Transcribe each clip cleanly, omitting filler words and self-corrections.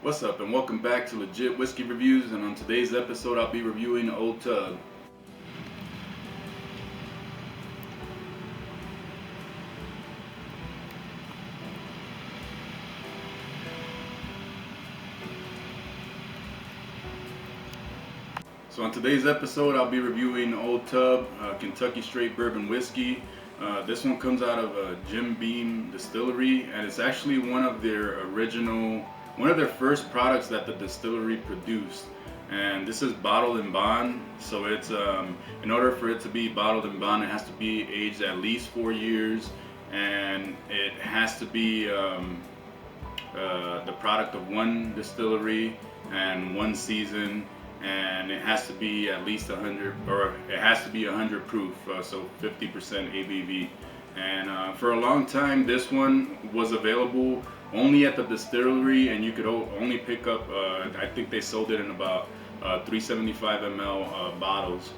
What's up, and welcome back to Legit Whiskey Reviews. And on today's episode, I'll be reviewing Old Tub. So on today's episode, I'll be reviewing Old Tub Kentucky Straight Bourbon Whiskey. This one comes out of Jim Beam Distillery, and it's actually one of their first products that the distillery produced. And this is bottled in bond, so it's in order for it to be bottled in bond, it has to be aged at least 4 years, and it has to be the product of one distillery and one season, and it has to be at least 100, or it has to be 100 proof, so 50% ABV. And for a long time, this one was available only at the distillery, and you could only pick up, I think they sold it in about 375 ml bottles.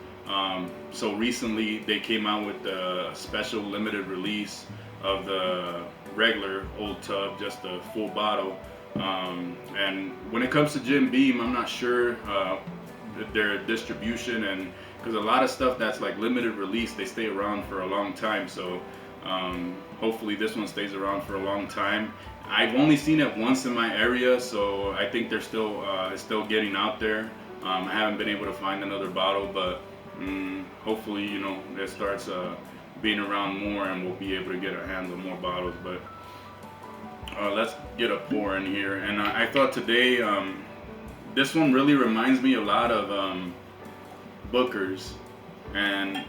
So recently they came out with a special limited release of the regular Old Tub, just a full bottle. And when it comes to Jim Beam, I'm not sure their distribution, and because a lot of stuff that's like limited release, they stay around for a long time. So hopefully this one stays around for a long time. I've only seen it once in my area, so I think they're still it's still getting out there. I haven't been able to find another bottle, but hopefully, you know, it starts being around more, and we'll be able to get our hands on more bottles. But let's get a pour in here. And I thought today, this one really reminds me a lot of Booker's, and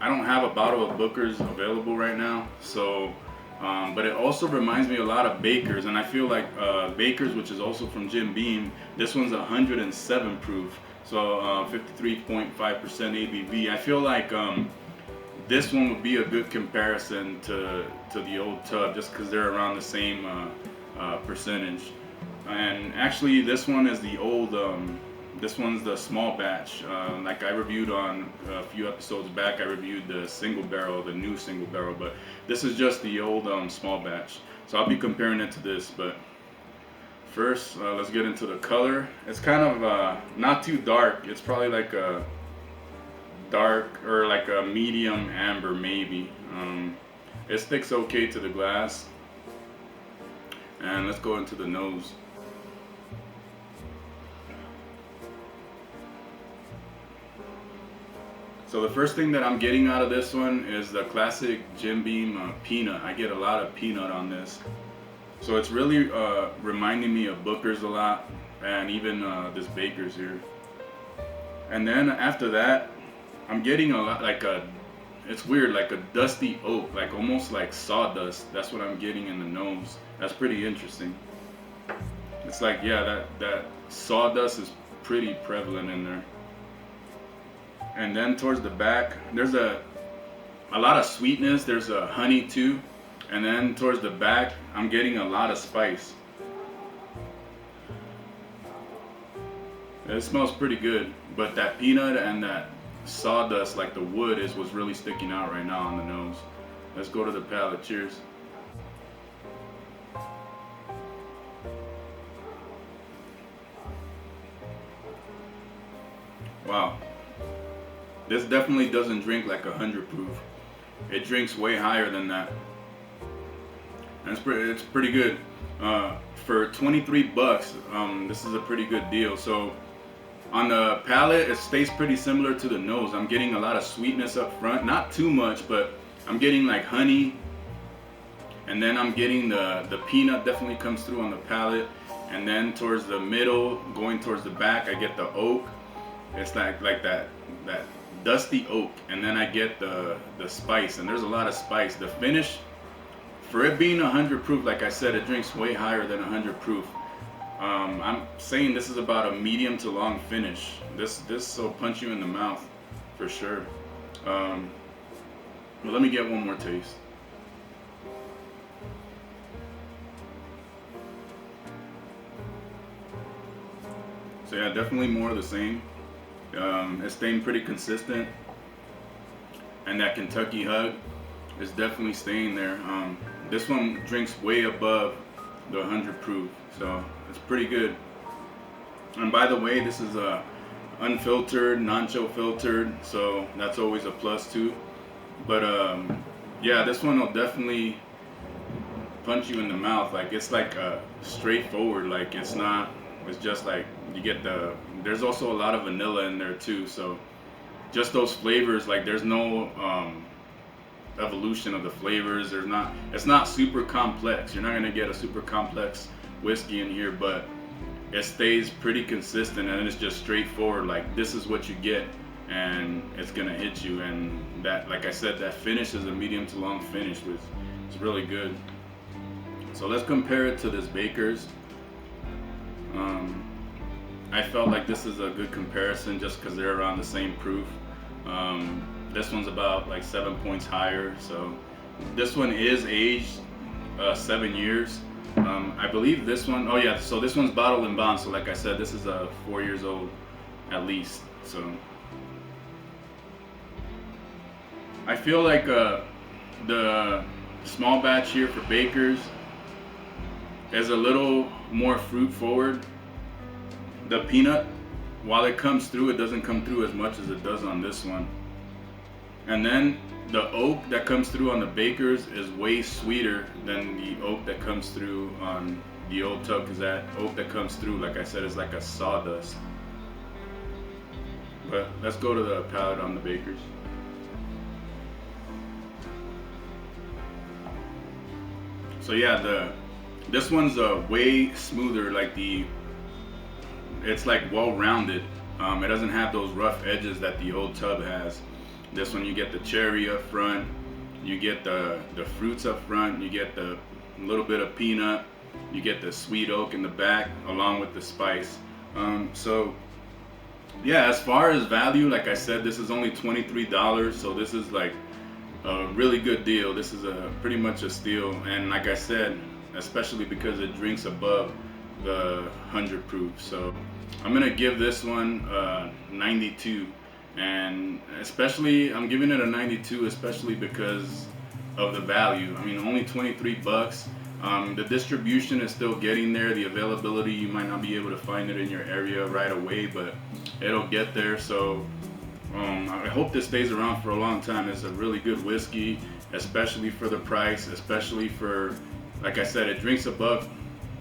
I don't have a bottle of Booker's available right now, so but it also reminds me a lot of Baker's, and I feel like Baker's, which is also from Jim Beam, this one's 107 proof, so 53.5% ABV. I feel like this one would be a good comparison to the Old Tub, just because they're around the same percentage. And actually, this one is the old. This one's the small batch. Like I reviewed on a few episodes back, I reviewed the single barrel, the new single barrel, but this is just the old small batch. So I'll be comparing it to this. But first, let's get into the color. It's kind of not too dark. It's probably like a dark, or like a medium amber maybe. It sticks okay to the glass. And let's go into the nose. So the first thing that I'm getting out of this one is the classic Jim Beam peanut. I get a lot of peanut on this. So it's really reminding me of Booker's a lot, and even this Baker's here. And then after that, I'm getting a lot like it's weird, like a dusty oak, like almost like sawdust. That's what I'm getting in the nose. That's pretty interesting. It's like, yeah, that sawdust is pretty prevalent in there. And then towards the back, there's a lot of sweetness. There's a honey too. And then towards the back, I'm getting a lot of spice. It smells pretty good, but that peanut and that sawdust, like the wood, was really sticking out right now on the nose. Let's go to the palate. Cheers. Wow. This definitely doesn't drink like 100 proof. It drinks way higher than that. And it's pretty good. For 23 bucks, this is a pretty good deal. So on the palate, it stays pretty similar to the nose. I'm getting a lot of sweetness up front, not too much, but I'm getting like honey. And then I'm getting the peanut definitely comes through on the palate. And then towards the middle, going towards the back, I get the oak. It's like that dusty oak, and then I get the spice, and there's a lot of spice. The finish, for it being 100 proof, like I said, it drinks way higher than 100 proof. I'm saying this is about a medium to long finish. This will punch you in the mouth for sure. But let me get one more taste. So yeah, definitely more of the same. It's staying pretty consistent, and that Kentucky hug is definitely staying there. This one drinks way above the 100 proof, so it's pretty good. And by the way, this is a unfiltered, non-chill filtered, so that's always a plus too. But yeah, this one will definitely punch you in the mouth. Like, it's like straightforward. Like, it's not. It's just like you get the. There's also a lot of vanilla in there too. So just those flavors. Like, there's no evolution of the flavors. There's not. It's not super complex. You're not gonna get a super complex whiskey in here, but it stays pretty consistent, and it's just straightforward. Like, this is what you get, and it's gonna hit you. And that, like I said, that finish is a medium to long finish, which is really good. So let's compare it to this Baker's. I felt like this is a good comparison just because they're around the same proof. This one's about like 7 points higher. So this one is aged 7 years. I believe this one, oh yeah, so this one's bottled and bond. So like I said, this is 4 years old at least. So I feel like the small batch here for Baker's is a little more fruit forward. The peanut, while it comes through, it doesn't come through as much as it does on this one. And then the oak that comes through on the Baker's is way sweeter than the oak that comes through on the Old Tub, because that oak that comes through, like I said, is like a sawdust. But let's go to the palate on the Baker's. So yeah, this one's way smoother. Like it's like well-rounded. It doesn't have those rough edges that the Old Tub has. This one, you get the cherry up front, you get the fruits up front, you get the little bit of peanut, you get the sweet oak in the back along with the spice. So yeah, as far as value, like I said, this is only $23, so this is like a really good deal. This is pretty much a steal, and like I said, especially because it drinks above the 100 proof. So I'm gonna give this one 92, and especially I'm giving it a 92 especially because of the value. I mean, only 23 bucks. The distribution is still getting there. The availability, you might not be able to find it in your area right away, but it'll get there. So I hope this stays around for a long time. It's a really good whiskey, especially for the price, especially for, like I said, it drinks above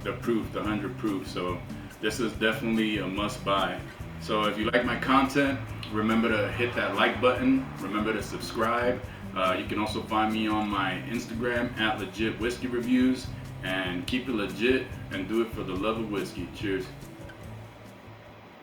the proof, the 100 proof. So this is definitely a must buy. So if you like my content, remember to hit that like button. Remember to subscribe. You can also find me on my Instagram at LegitWhiskeyReviews, and keep it legit and do it for the love of whiskey. Cheers.